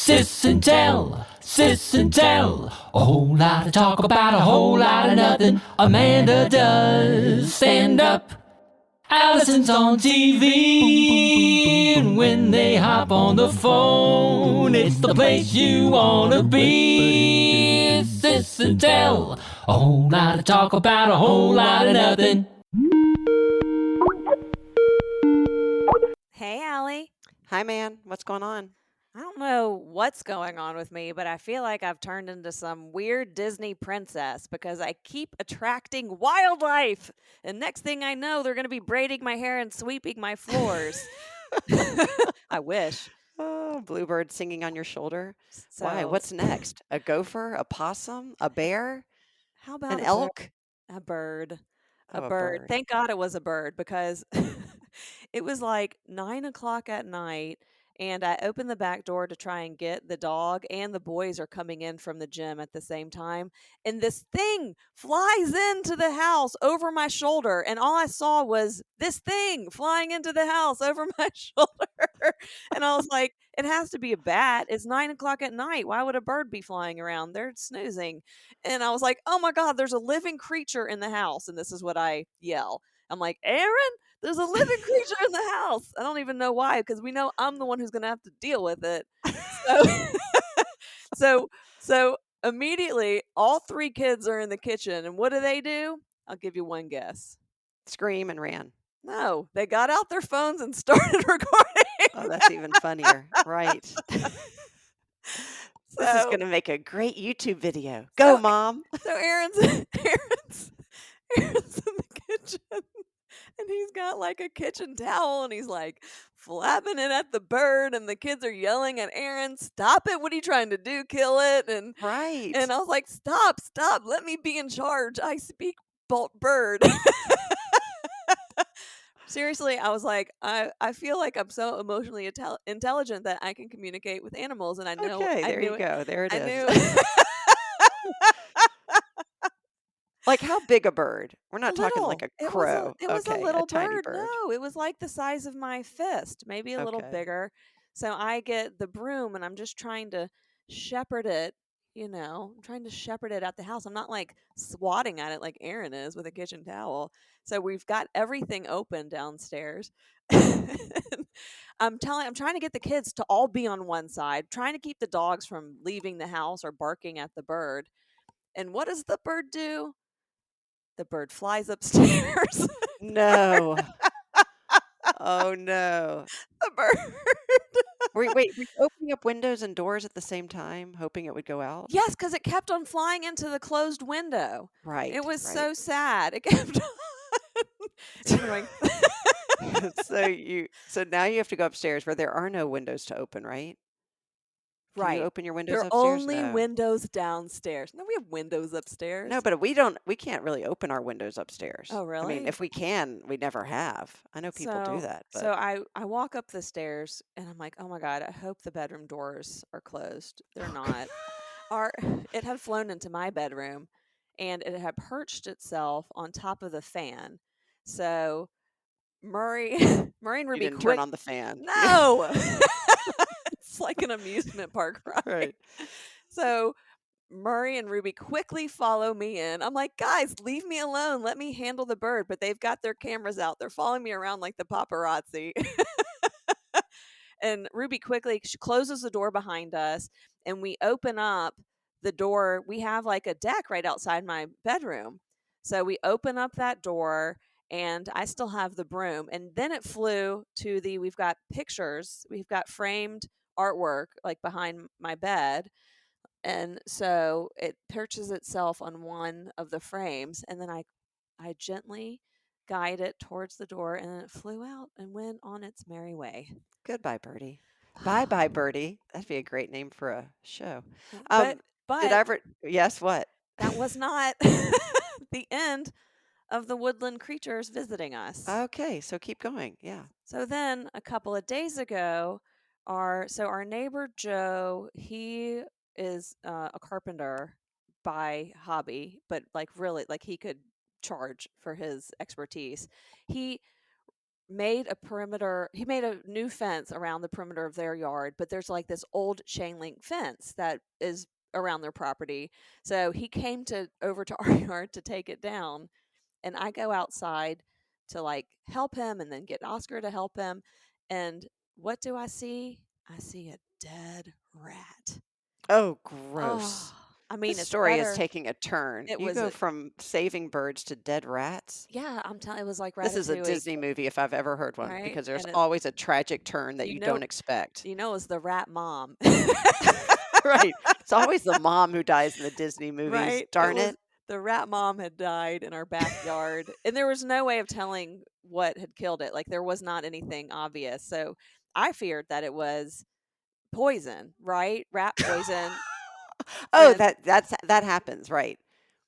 Sis and Tell, Sis and Tell. A whole lot of talk about a whole lot of nothing. Amanda does stand up. Alison's on TV. And when they hop on the phone, it's the place you want to be. Sis and Tell. A whole lot of talk about a whole lot of nothing. Hey, Allie. Hi, man. What's going on? I don't know what's going on with me, but I feel like I've turned into some weird Disney princess because I keep attracting wildlife. And next thing I know, they're going to be braiding my hair and sweeping my floors. I wish. Oh, bluebird singing on your shoulder. Why? So, What's next? A gopher? A possum? A bear? how about An a bird? elk? A bird. A Oh, a bird. bird. Thank God it was a bird because it was like 9 o'clock at night. And I opened the back door to try and get the dog, and the boys are coming in from the gym at the same time. And this thing flies into the house over my shoulder. And all I saw was this thing flying into the house over my shoulder. And I was like, it has to be a bat. It's 9 o'clock at night. Why would a bird be flying around? They're snoozing. And I was like, oh my God, there's a living creature in the house. And this is what I yell. I'm like, Aaron, there's a living creature in the house. I don't even know why, because we know I'm the one who's going to have to deal with it. So immediately, all three kids are in the kitchen. And what do? I'll give you one guess. Scream and ran. No, they got out their phones and started recording. Oh, that's even funnier. Right. This is going to make a great YouTube video. Go, Mom. So Aaron's in the kitchen. And he's got like a kitchen towel and he's like flapping it at the bird, and the kids are yelling at Aaron, stop it, what are you trying to do, kill it? And Right. I was like, stop, let me be in charge, I speak bird. Seriously, I was like, I feel like I'm so emotionally intelligent that I can communicate with animals, and I know. Okay, there you go. There it is. Like how big a bird? We're not talking like a crow. It was a Okay, little tiny bird. bird. No, it was like the size of my fist, maybe a little Okay. bigger. So I get the broom and I'm just trying to shepherd it, I'm trying to shepherd it at the house. I'm not like swatting at it like Aaron is with a kitchen towel. So we've got everything open downstairs. I'm trying to get the kids to all be on one side, trying to keep the dogs from leaving the house or barking at the bird. And what does the bird do? The bird flies upstairs. No. Oh, no. The bird. Wait, were you opening up windows and doors at the same time, hoping it would go out? Yes, because it kept on flying into the closed window. Right. It was right. so sad. It kept on. Anyway. So now you have to go upstairs where there are no windows to open, right? Can Right. you open your windows There are upstairs? only No. windows downstairs. No, we have windows upstairs. No, but we can't really open our windows upstairs. Oh, really? I mean, if we can, we never have. I know people do that. But So I walk up the stairs and I'm like, oh my God, I hope the bedroom doors are closed. They're not. It had flown into my bedroom and it had perched itself on top of the fan. So Murray and you Ruby didn't turn on the fan. No. It's like an amusement park ride. Right. So Murray and Ruby quickly follow me in. I'm like, guys, leave me alone. Let me handle the bird. But they've got their cameras out. They're following me around like the paparazzi. And Ruby quickly closes the door behind us, and we open up the door. We have like a deck right outside my bedroom. So we open up that door, and I still have the broom. And then it flew to we've got pictures, we've got framed artwork like behind my bed. And so it perches itself on one of the frames, and then I gently guide it towards the door, and then it flew out and went on its merry way. Goodbye, Birdie. Bye, Birdie. That'd be a great name for a show. But did I ever? Yes. What? that was not the end of the woodland creatures visiting us. Okay, so keep going. Yeah. So then a couple of days ago, our neighbor Joe, he is a carpenter by hobby, but like really, like he could charge for his expertise. He made a new fence around the perimeter of their yard, but there's like this old chain link fence that is around their property. So he came over to our yard to take it down, and I go outside to like help him and then get Oscar to help him. And what do I see? I see a dead rat. Oh, Oh, gross. I This mean, it's story is better. taking a turn. It You was go from saving birds to dead rats. yeah, I'm telling it was like This is a Ratatouille, Disney movie if I've ever heard one, right? because there's And it, always a tragic turn that you you know, don't expect. it was the rat mom. Right. It's always the mom who dies in the Disney movies. Right? It Darn was it. the rat mom had died in our backyard, and there was no way of telling what had killed it. Like there was not anything obvious. So I feared that it was poison, right? Rat poison. Oh, And that happens, right.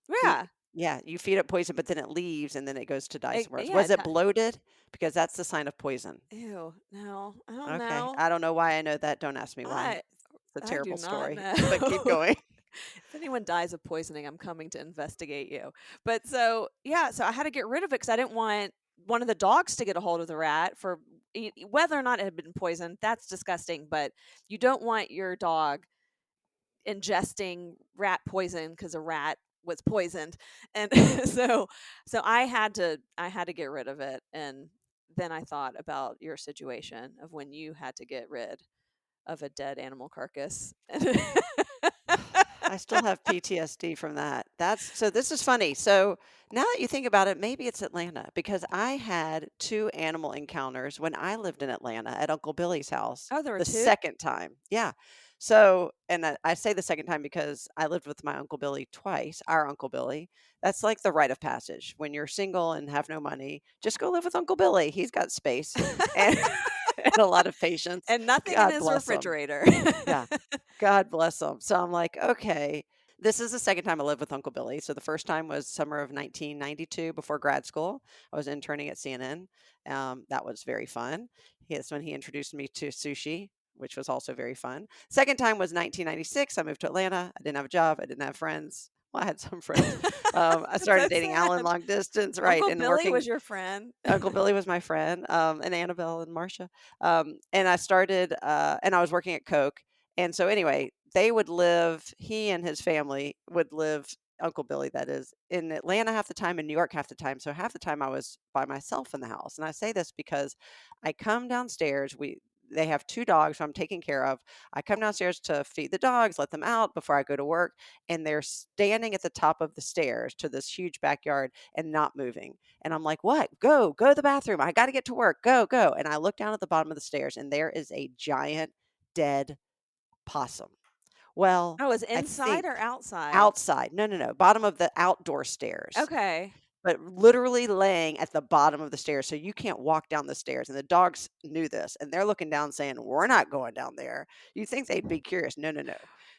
You yeah, yeah, you feed it poison, but then it leaves and then it goes to die somewhere else. yeah, Was it bloated? Because that's the sign of poison. ew, no, I don't Okay. know. I don't know why I know that. Don't ask me why. I It's a I do terrible not story, know. but keep going. If anyone dies of poisoning, I'm coming to investigate you. But so, yeah, so I had to get rid of it because I didn't want one of the dogs to get a hold of the rat for whether or not it had been poisoned. That's disgusting, but you don't want your dog ingesting rat poison because a rat was poisoned. And so I had to get rid of it. And then I thought about your situation of when you had to get rid of a dead animal carcass. I still have PTSD from that. So this is funny. So now that you think about it, maybe it's Atlanta because I had two animal encounters when I lived in Atlanta at Uncle Billy's house Oh, there were the two? second time. Yeah. So, and I say the second time because I lived with my Uncle Billy twice, our Uncle Billy. That's like the rite of passage. When you're single and have no money, just go live with Uncle Billy. He's got space and, and a lot of patience. And nothing in God his bless him. refrigerator. Yeah. God bless him. So I'm like, okay, this is the second time I lived with Uncle Billy. So the first time was summer of 1992 before grad school. I was interning at CNN. That was very fun. That's when he introduced me to sushi, which was also very fun. Second time was 1996. I moved to Atlanta. I didn't have a job. I didn't have friends. Well, I had some friends. I That's so started dating Alan sad. long distance, right, Uncle and Billy working. was your friend. Uncle Billy was my friend, and Annabelle and Marcia. And I started, and I was working at Coke. And so, anyway, he and his family would live, Uncle Billy, that is, in Atlanta half the time, in New York half the time. So, half the time I was by myself in the house. And I say this because I come downstairs. They have two dogs who I'm taking care of. I come downstairs to feed the dogs, let them out before I go to work. And they're standing at the top of the stairs to this huge backyard and not moving. And I'm like, what? Go to the bathroom. I got to get to work. Go. And I look down at the bottom of the stairs and there is a giant dead possum. Well, Oh, is I inside think or outside? outside. No. Bottom of the outdoor stairs, Okay. but literally laying at the bottom of the stairs. So you can't walk down the stairs. And the dogs knew this and they're looking down saying, we're not going down there. You think they'd be curious. No.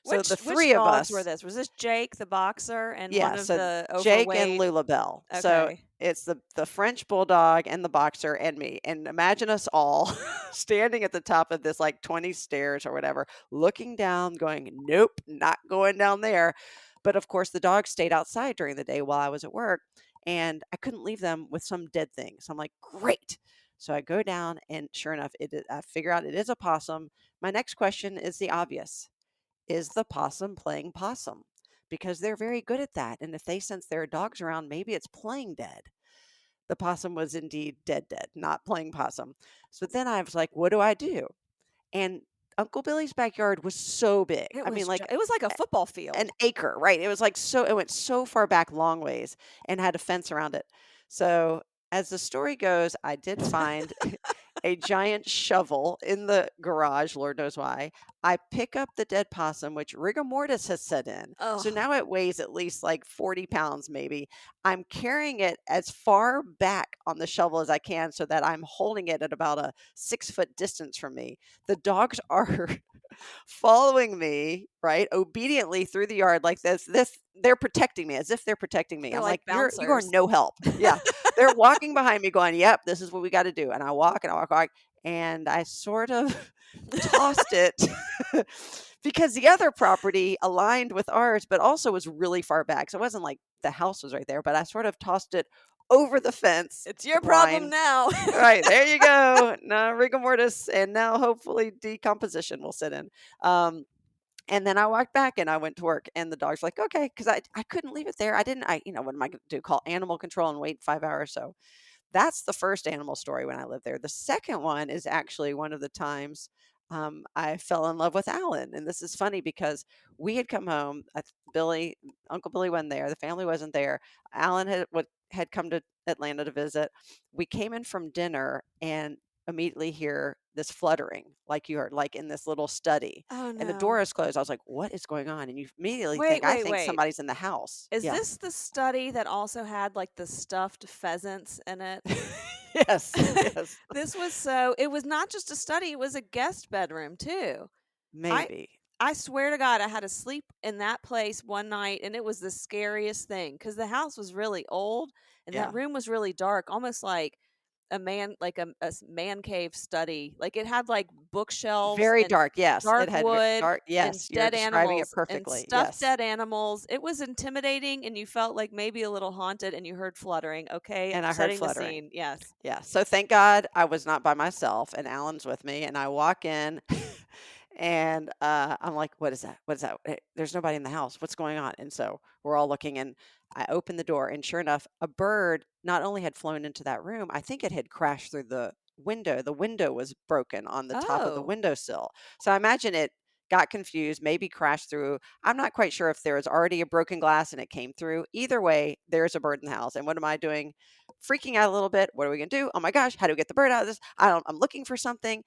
So the Which three of dogs were us, this? Was this Jake the boxer and one yeah, of so the Jake and overweight? Lulabelle. So Okay. it's the French bulldog and the boxer and me. And imagine us all standing at the top of this like 20 stairs or whatever, looking down, going, nope, not going down there. But of course, the dogs stayed outside during the day while I was at work, and I couldn't leave them with some dead thing. So I'm like, great. So I go down, and sure enough, I figure out it is a possum. My next question is the obvious: is the possum playing possum? Because they're very good at that. And if they sense there are dogs around, maybe it's playing dead. The possum was indeed dead, not playing possum. So then I was like, what do I do? And Uncle Billy's backyard was so big. I mean, like It was like a a- football an field. acre, right? It was like it went so far back, long ways, and had a fence around it. So as the story goes, I did find a giant shovel in the garage, Lord knows why. I pick up the dead possum, which rigor mortis has set in. So Oh, now it weighs at least like 40 pounds, maybe. I'm carrying it as far back on the shovel as I can so that I'm holding it at about a 6 foot distance from me. The dogs are following me, right, obediently through the yard like this. They're protecting me as if they're pressing me. they're I'm like like, you are bouncers. no help. Yeah. They're walking behind me going, yep, this is what we got to do. And I walk and I walk, and I sort of tossed it because the other property aligned with ours, but also was really far back. So it wasn't like the house was right there, but I sort of tossed it over the fence. It's your problem Line. now. Right, there you go. No rigor mortis, and now hopefully decomposition will sit in. And then I walked back and I went to work, and the dog's like, okay, because I couldn't leave it there. What am I going to do? Call animal control and wait 5 hours? So that's the first animal story when I lived there. The second one is actually one of the times I fell in love with Alan. And this is funny because we had come home. Billy, Uncle Billy wasn't there. The family wasn't there. Alan had come to Atlanta to visit. We came in from dinner and immediately hear this fluttering, like you heard, like in this little study. Oh, And the door no. is closed. I was like, what is going on? And you immediately Wait, I wait, think wait. somebody's in the house. Is Yeah. this the study that also had like the stuffed pheasants in it? Yes. Yes. It was not just a study, it was a guest bedroom too. Maybe. I swear to God, I had to sleep in that place one night, and it was the scariest thing because the house was really old and Yeah. that room was really dark, almost like a man cave study. Like it had like bookshelves Very and dark. Yes. dark It had wood dark. and Yes. You're dead describing it animals and perfectly. stuffed Yes. dead animals. It was intimidating, and you felt like maybe a little haunted, and you heard fluttering. Okay, And I heard setting the fluttering. scene. Yes. Yeah. So thank God I was not by myself and Alan's with me. And I walk in and I'm like, what is that? What is that? There's nobody in the house. What's going on? And so we're all looking, and I open the door, and sure enough, a bird not only had flown into that room, I think it had crashed through the window. The window was broken on the top of the Oh. windowsill. So I imagine it got confused, maybe crashed through. I'm not quite sure if there was already a broken glass and it came through. Either way, there's a bird in the house. And what am I doing? Freaking out a little bit. What are we going to do? Oh my gosh, how do we get the bird out of this? I'm looking for something.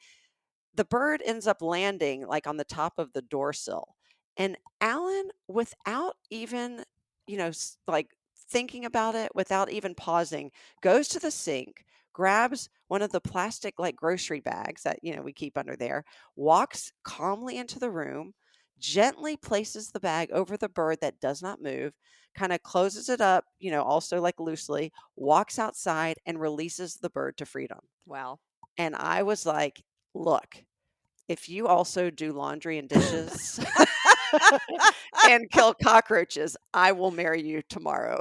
The bird ends up landing like on the top of the door sill. And Alan, without even, like thinking about it, without even pausing, goes to the sink, grabs one of the plastic like grocery bags that, we keep under there, walks calmly into the room, gently places the bag over the bird that does not move, kind of closes it up, also like loosely, walks outside and releases the bird to freedom. Wow. And I was like, look, if you also do laundry and dishes and kill cockroaches, I will marry you tomorrow.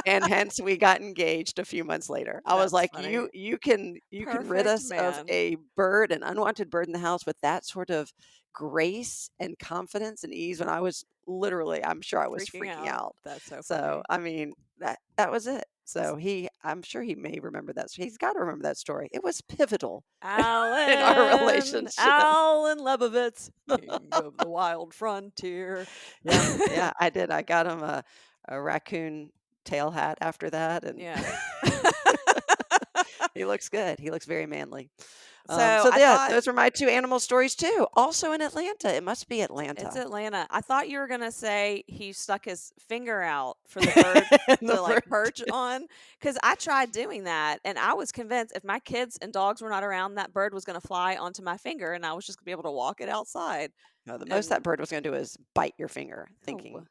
And hence we got engaged a few months later. I was That's like, funny. you can rid Perfect us of man. a bird, an unwanted bird in the house with that sort of grace and confidence and ease when I was literally, I'm sure I was freaking out. That's so So, funny. I mean, that was it. So I'm sure he may remember that. He's got to remember that story. It was pivotal in our relationship. Alan Lebovitz, king of the wild frontier. Yeah, I did. I got him a raccoon tail hat after that, and Yeah. he looks good. He looks very manly. So So I yeah, thought those are my two animal stories too. Also in Atlanta. It must be Atlanta. it's Atlanta. I thought you were gonna say he stuck his finger out for the bird And the to like bird perch on, because I tried doing that, and I was convinced if my kids and dogs were not around, that bird was gonna fly onto my finger, and I was just gonna be able to walk it outside. No, the most And that bird was going to do is bite your finger, oh, thinking maybe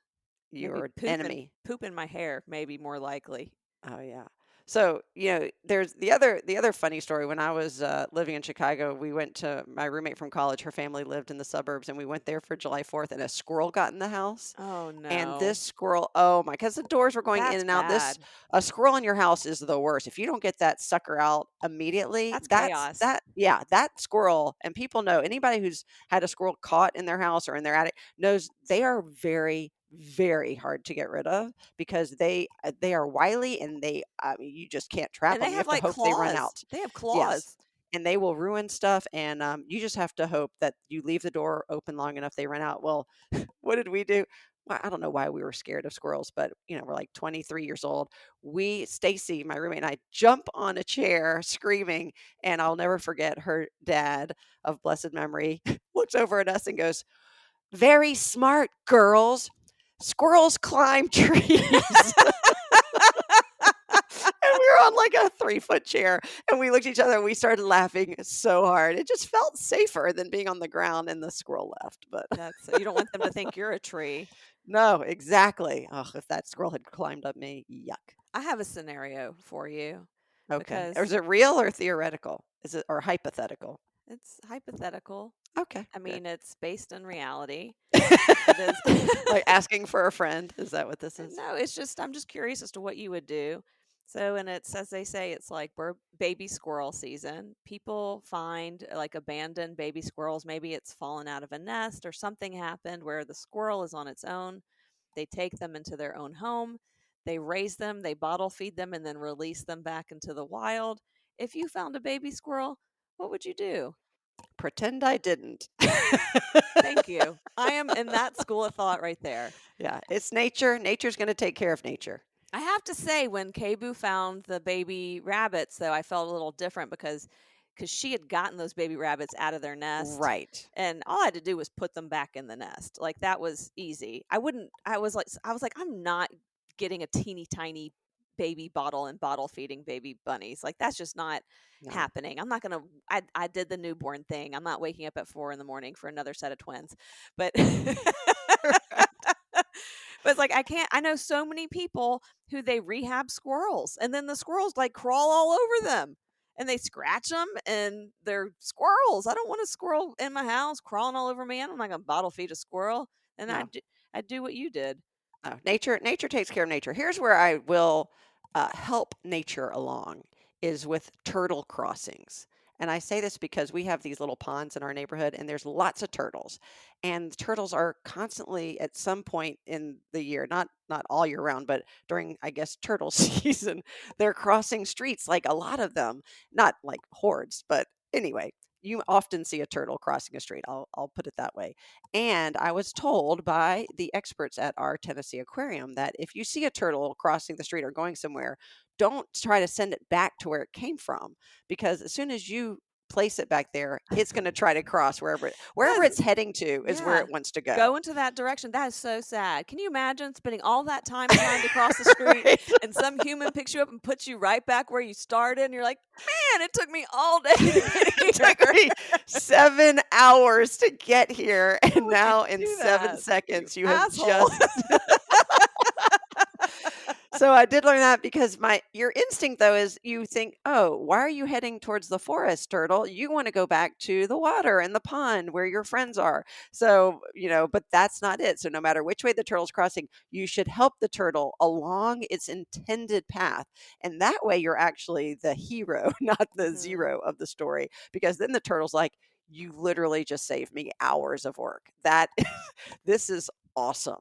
your poop enemy. in my hair, maybe more likely. Oh yeah. So, there's the other funny story. When I was living in Chicago, we went to my roommate from college. Her family lived in the suburbs, and we went there for July 4th, and a squirrel got in the house. Oh And no, this squirrel, oh my, because the doors were going in that's and out. bad. A squirrel in your house is the worst. If you don't get that sucker out immediately, That's chaos. that squirrel, and people know, anybody who's had a squirrel caught in their house or in their attic knows they are very, very hard to get rid of because they are wily, and I mean, you just can't trap And them. they You have have to like hope they run claws. out. They have Yes. claws. And they will ruin stuff, and you just have to hope that you leave the door open long enough they run out. Well, what did we do? Well, I don't know why we were scared of squirrels, but we're like 23 years old. Stacy, my roommate, and I jump on a chair screaming, and I'll never forget her dad of blessed memory looks over at us and goes, "Very smart, girls. Squirrels climb trees." And we were on like a 3-foot chair, and we looked at each other and we started laughing so hard. It just felt safer than being on the ground, and the squirrel left. But You don't want them to think you're a tree. no, exactly. Oh, if that squirrel had climbed up me, yuck. I have a scenario for you Okay. Or because is it real or theoretical? Is it or hypothetical? It's hypothetical. Okay. I good. mean, it's based in reality. It is. Like asking for a friend. Is that what this is? No, it's just I'm just curious as to what you would do. So, and it's as they say, it's like baby squirrel season. People find like abandoned baby squirrels. Maybe it's fallen out of a nest or something happened where the squirrel is on its own. They take them into their own home. They raise them, they bottle feed them, and then release them back into the wild. If you found a baby squirrel, what would you do? Pretend I didn't. Thank you. I am in that school of thought right there. Yeah, it's nature. Nature's going to take care of nature. I have to say, when Kabu found the baby rabbits, though, I felt a little different because she had gotten those baby rabbits out of their nest, Right. and all I had to do was put them back in the nest. Like that was easy. I wouldn't. I was like, I'm not getting a teeny tiny baby bottle and bottle feeding baby bunnies. Like that's just not No. happening. I'm not gonna. I did the newborn thing. I'm not waking up at 4 a.m. for another set of twins, but. But it's like I know so many people who they rehab squirrels, and then the squirrels like crawl all over them, and they scratch them, and they're squirrels. I don't want a squirrel in my house crawling all over me. I'm not gonna bottle feed a squirrel, and No. I do what you did. No. Nature takes care of nature. Here's where I will help nature along is with turtle crossings. And I say this because we have these little ponds in our neighborhood and there's lots of turtles. And turtles are constantly at some point in the year, not all year round, but during I guess turtle season, they're crossing streets like a lot of them, not like hordes, but anyway, you often see a turtle crossing a street. I'll put it that way. And I was told by the experts at our Tennessee aquarium that if you see a turtle crossing the street or going somewhere, don't try to send it back to where it came from because as soon as you place it back there, it's going to try to cross wherever That's- it's heading to is where yeah. it wants to go. Go into that direction. That is so sad. Can you imagine spending all that time trying to cross the street Right. and some human picks you up and puts you right back where you started, and you're like, man, it took me all day to get It took me 7 hours to get here, and would now you in do 7 that, seconds you you have asshole? just So I did learn that because your instinct though is you think, "Oh, why are you heading towards the forest, turtle? You want to go back to the water and the pond where your friends are." So, but that's not it. So no matter which way the turtle's crossing, you should help the turtle along its intended path. And that way you're actually the hero, not the Mhm. zero of the story, because then the turtle's like, "You literally just saved me hours of work. This is awesome."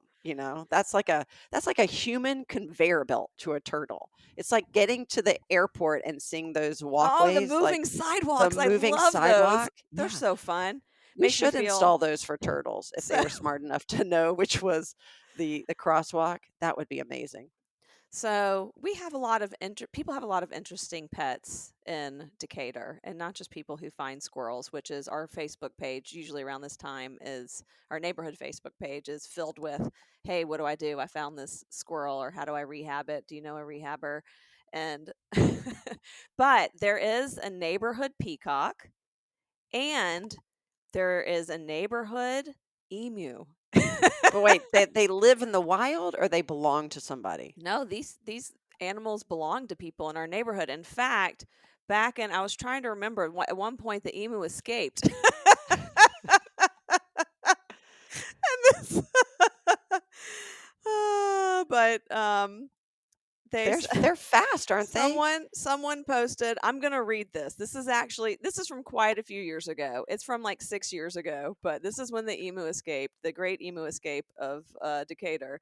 That's like a human conveyor belt to a turtle. It's like getting to the airport and seeing those Oh, the walkways, like moving sidewalks. the I moving love those. sidewalk. They're Yeah, so fun. we Makes me should feel install those for turtles if they so were smart enough to know which was the crosswalk. That would be amazing. So we have a lot of people have a lot of interesting pets in Decatur, and not just people who find squirrels, which is our Facebook page. Usually around this time is our neighborhood Facebook page is filled with, "Hey, what do I do? I found this squirrel," or "How do I rehab it? Do you know a rehabber?" And but there is a neighborhood peacock, and there is a neighborhood emu. But wait, they live in the wild or they belong to somebody? No, these animals belong to people in our neighborhood. In fact, I was trying to remember at one point the emu escaped. And this, but They're fast, aren't they? someone posted. I'm gonna read this. This is from quite a few years ago. It's from like 6 years ago, but this is when the emu escaped, the great emu escape of Decatur.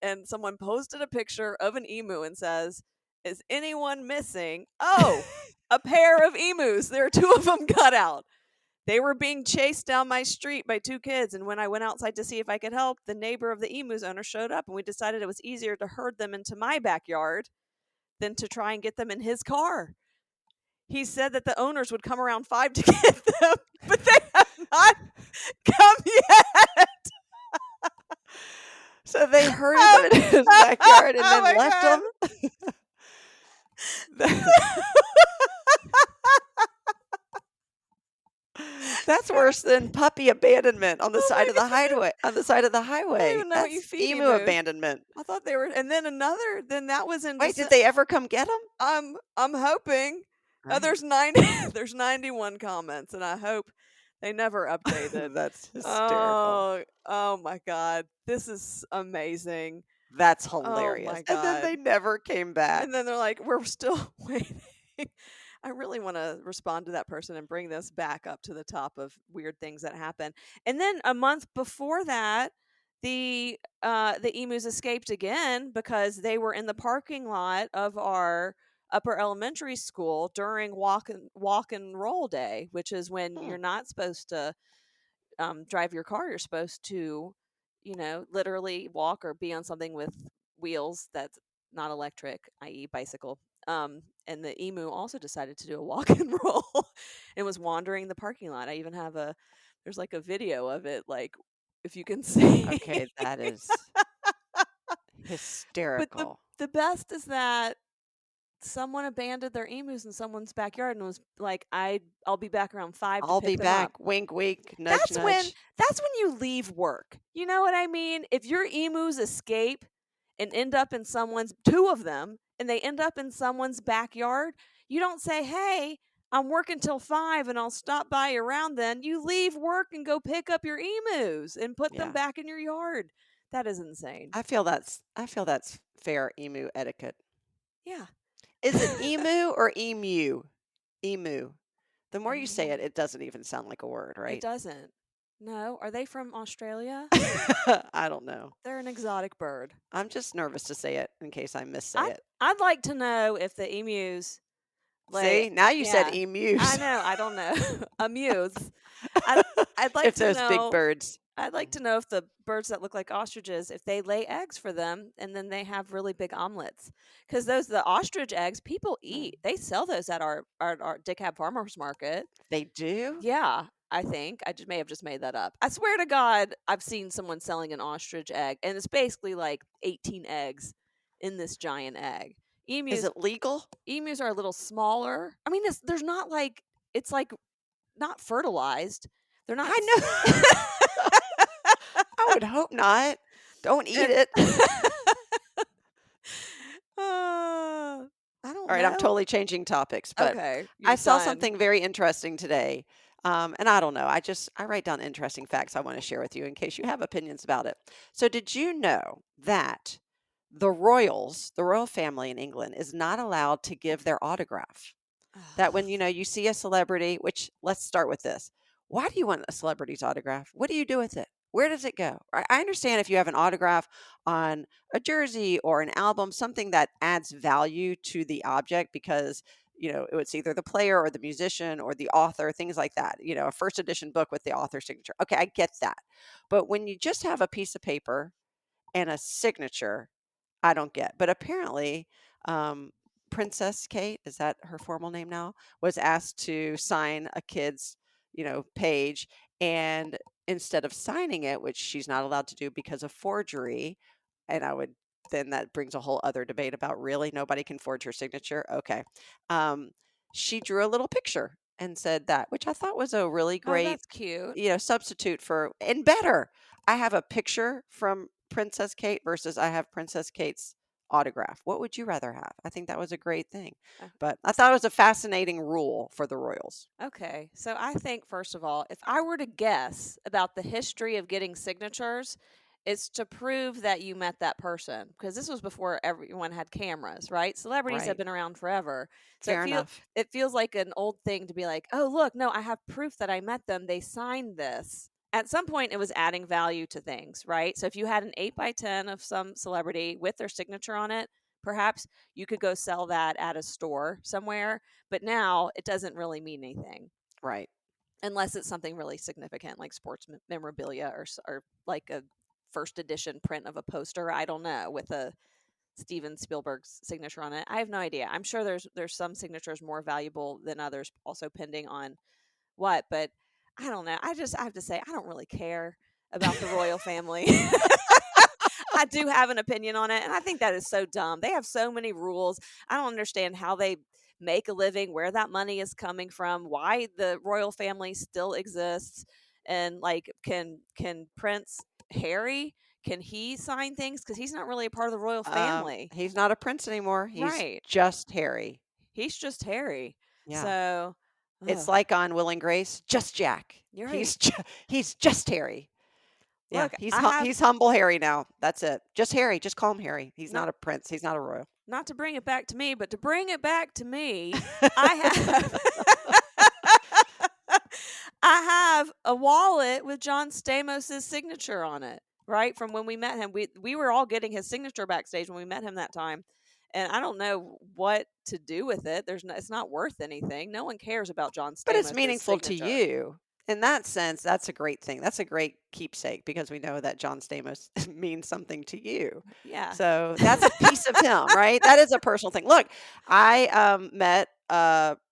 And someone posted a picture of an emu and says, "Is anyone missing? Oh, a pair of emus. There are two of them cut out. They were being chased down my street by two kids, and when I went outside to see if I could help, the neighbor of the emu's owner showed up, and we decided it was easier to herd them into my backyard than to try and get them in his car. He said that the owners would come around 5 to get them, but they have not come yet." So they herded them in his backyard and Oh then my left God. them. That's worse than puppy abandonment on the Oh side my of the God. highway. On the side of the I highway. don't even know what That's you feed emu emus. abandonment. I thought they were, and then that was in. Wait, did they ever come get them? I'm hoping. Right. There's 91 comments, and I hope they never updated. That's hysterical. Oh my God. This is amazing. That's Oh hilarious. my And then God. they never came back. And then they're like, we're still waiting. I really want to respond to that person and bring this back up to the top of weird things that happen. And then a month before that, the emus escaped again because they were in the parking lot of our upper elementary school during walk and roll day, which is when Hmm. you're not supposed to drive your car. You're supposed to, literally walk or be on something with wheels that's not electric, i.e., bicycle. And the emu also decided to do a walk and roll and was wandering the parking lot. I even have there's like a video of it, like if you can see. Okay, that is But hysterical. the best is that someone abandoned their emus in someone's backyard and was like, I'll be back around 5 to I'll be pick them up. back. Wink, wink, nudge, nudge. That's when you leave work. You know what I mean? If your emus escape and end up in two of them, and they end up in someone's backyard, you don't say, "Hey, I'm working till 5 and I'll stop by around then." You leave work and go pick up your emus and put them Yeah. back in your yard. That is insane. I feel that's fair emu etiquette. Yeah. Is it emu or emu? Emu. The more you say it, Um, it doesn't even sound like a word, It right? doesn't. No, are they from Australia? I don't know. They're an exotic bird. I'm just nervous to say it in case I missay it. I'd like to know if the emus See, now you said yeah. emus. I know, I don't know. Amuse. I'd like If to those big know birds. I'd like to know if the birds that look like ostriches, if they lay eggs for them and then they have really big omelets. Because the ostrich eggs people eat. They sell those at our DeKalb Farmers Market. They do? Yeah, I think. I may have just made that up. I swear to God, I've seen someone selling an ostrich egg, and it's basically like 18 eggs in this giant egg. Is it legal? Emus are a little smaller. I mean, there's not like it's like not fertilized.Ey're not. I know. I would hope not. Don't eat it. I don't All right, know. I'm totally changing topics, but Okay, I you're saw done. something very interesting today. And I don't know. I write down interesting facts I want to share with you in case you have opinions about it. So, did you know that the royal family in England, is not allowed to give their autograph? That when you see a celebrity, which let's start with this. Why do you want a celebrity's autograph? What do you do with it? Where does it go? I understand if you have an autograph on a jersey or an album, something that adds value to the object because it's either the player or the musician or the author, things like that. A first edition book with the author signature. Okay, I get that. But when you just have a piece of paper and a signature, I don't get. But apparently, um, Princess Kate, is that her formal name now, was asked to sign a kid's, page. And instead of signing it, which she's not allowed to do because of forgery, and then that brings a whole other debate about really nobody can forge her signature. Okay. Um, she drew a little picture and said that, which I thought was a really Oh, great, that's cute. substitute for, and better. I have a picture from Princess Kate versus I have Princess Kate's autograph. What would you rather have? I think that was a great thing. Uh, But I thought it was a fascinating rule for the royals. Okay, so I think first of all, if I were to guess about the history of getting signatures, it's to prove that you met that person because this was before everyone had cameras, right? Celebrities have Right. been around forever. So Fair enough. it feels like an old thing to be like, "Oh, look, no, I have proof that I met them. They signed this." At some point it was adding value to things, right? So if you had an 8x10 of some celebrity with their signature on it, perhaps you could go sell that at a store somewhere, but now it doesn't really mean anything Right. unless it's something really significant like sports memorabilia or like a first edition print of a poster. I don't know, with a Steven Spielberg's signature on it. I have no idea. I'm sure there's some signatures more valuable than others, also pending on what. But I don't know. I have to say I don't really care about the royal family. I do have an opinion on it, and I think that is so dumb. They have so many rules. I don't understand how they make a living, where that money is coming from, why the royal family still exists, and like can Prince Harry, can he sign things because he's not really a part of the royal family, He's not a prince anymore. He's right? just Harry. He's just Harry. Yeah. So, It's ugh, like on Will and Grace, just Jack. you're He's right. he's just Harry. Yeah, Look, I have he's humble Harry now. That's it. Just Harry. Just call him Harry. He's not not a prince. He's not a royal. not to bring it back to me, but to bring it back to me, I have I have a wallet with John Stamos' signature on it, right? From when we met him. We were all getting his signature backstage when we met him that time. And I don't know what to do with it. It's not worth anything. No one cares about John But it's Stamos' meaningful to signature. you. In that sense, that's a great thing. That's a great keepsake because we know that John Stamos means something to you. Yeah. So that's a piece of him, right? That is a personal thing. Look, I met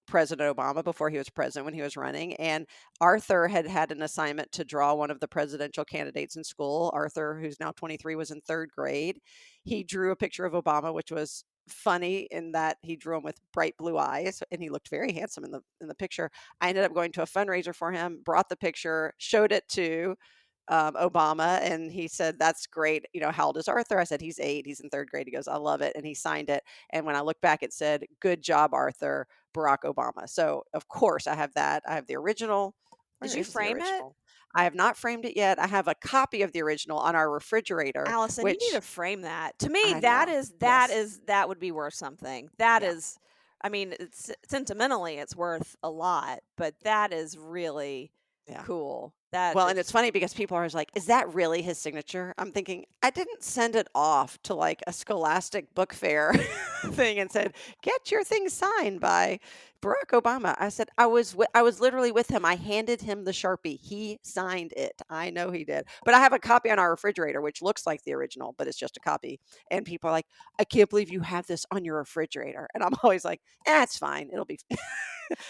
President Obama before he was president when he was running, and Arthur had an assignment to draw one of the presidential candidates in school. Arthur, who's now 23, was in third grade. He drew a picture of Obama, which was funny in that he drew him with bright blue eyes, and he looked very handsome in the picture. I ended up going to a fundraiser for him, brought the picture, showed it to Obama, and he said, "That's great. You know, how old is Arthur?" I said, "He's 8. He's in third grade." He goes, "I love it," and he signed it. And when I look back, it said, "Good job, Arthur, Barack Obama." So of course I have that. I have the original. Did Where you is the frame it? original? I have not framed it yet. I have a copy of the original on our refrigerator, Allison, you need to which frame that. To me, I know. Yes. that would be worth something. That Yeah. is, I mean, it's sentimentally it's worth a lot, but that is really Yeah. cool. That Well, and it's is funny because people are always like, "Is that really his signature?" I'm thinking, I didn't send it off to like a Scholastic book fair thing and said, "Get your thing signed by Barack Obama." I said, I was literally with him. I handed him the Sharpie. He signed it. I know he did. But I have a copy on our refrigerator which looks like the original, but it's just a copy. And people are like, "I can't believe you have this on your refrigerator." And I'm always like, it's fine. It'll be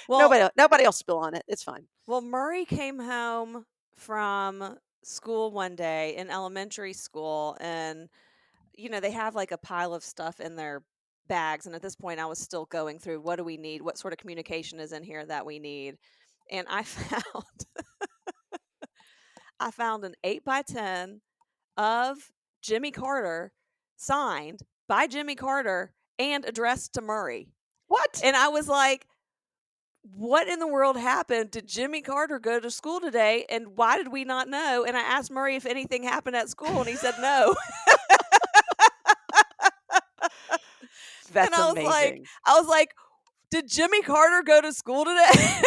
well. nobody else spill on it. It's fine." Well, Murray came home from school one day in elementary school, and they have like a pile of stuff in their bags. And at this point, I was still going through what do we need? What sort of communication is in here that we need? And I found I found an 8x10 of Jimmy Carter signed by Jimmy Carter and addressed to Murray. What? And I was like, what in the world happened? Did Jimmy Carter go to school today? And why did we not know? And I asked Murray if anything happened at school, and he said no. And That's amazing. I was like, did Jimmy Carter go to school today?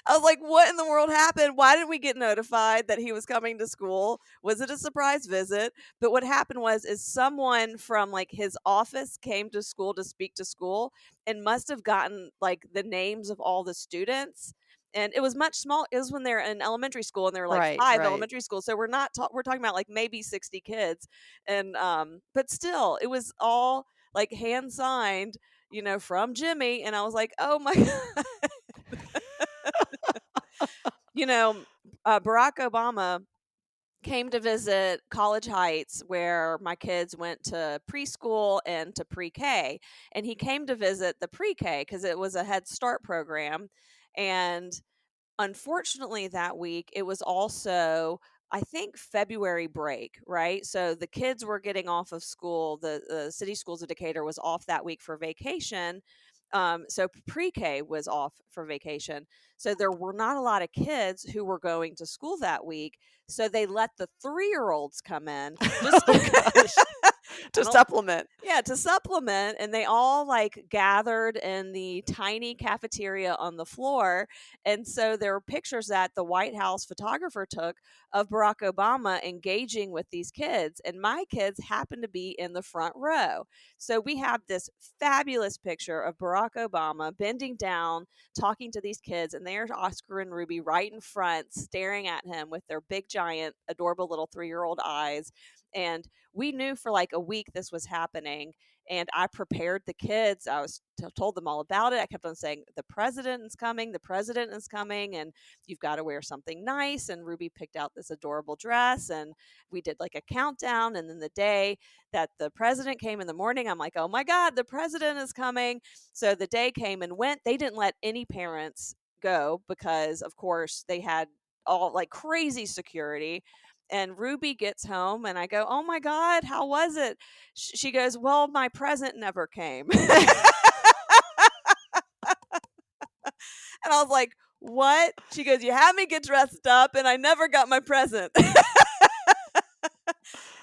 I was like, what in the world happened? Why did we get notified that he was coming to school? Was it a surprise visit? But what happened is someone from like his office came to school to speak to school and must have gotten like the names of all the students. And it was much small. It was when they're in elementary school, and there were like Right, 5 right. elementary schools. So we're talking about like maybe 60 kids. And but still, it was all like hand signed, from Jimmy. And I was like, oh my God. Barack Obama came to visit College Heights, where my kids went to preschool and to pre-K. And he came to visit the pre-K because it was a Head Start program. And unfortunately, that week, it was also, I think, February break, right? So the kids were getting off of school. The City Schools of Decatur was off that week for vacation. So pre-K was off for vacation. So there were not a lot of kids who were going to school that week. So they let the 3-year-olds come in just Oh gosh. To supplement. yeah, to supplement. And they all like gathered in the tiny cafeteria on the floor. And so there were pictures that the White House photographer took of Barack Obama engaging with these kids. And my kids happened to be in the front row. So we have this fabulous picture of Barack Obama bending down, talking to these kids. And there's Oscar and Ruby right in front, staring at him with their big, giant, adorable little 3-year-old eyes. And we knew for like a week this was happening, and I prepared the kids. I was told them all about it. I kept on saying, the president is coming, and you've got to wear something nice. And Ruby picked out this adorable dress, and we did like a countdown. And then the day that the president came in the morning, I'm like, oh my God, the president is coming. So the day came and went. They didn't let any parents go because, of course, they had all like crazy security. And Ruby gets home, and I go, oh my God, how was it? She goes, well, my present never came. And I was like, what? She goes, you had me get dressed up and I never got my present.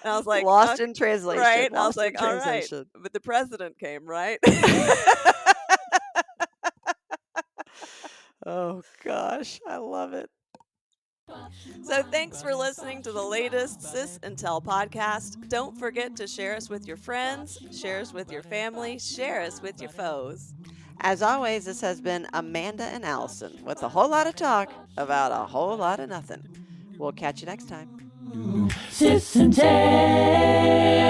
And I was like, lost in translation. right. And I was Lost in like, all right. translation. But the president came, right? Oh, gosh. I love it. So thanks for listening to the latest Sis and Tell podcast. Don't forget to share us with your friends, share us with your family, share us with your foes. As always, this has been Amanda and Allison with a whole lot of talk about a whole lot of nothing. We'll catch you next time. Sis and Tell.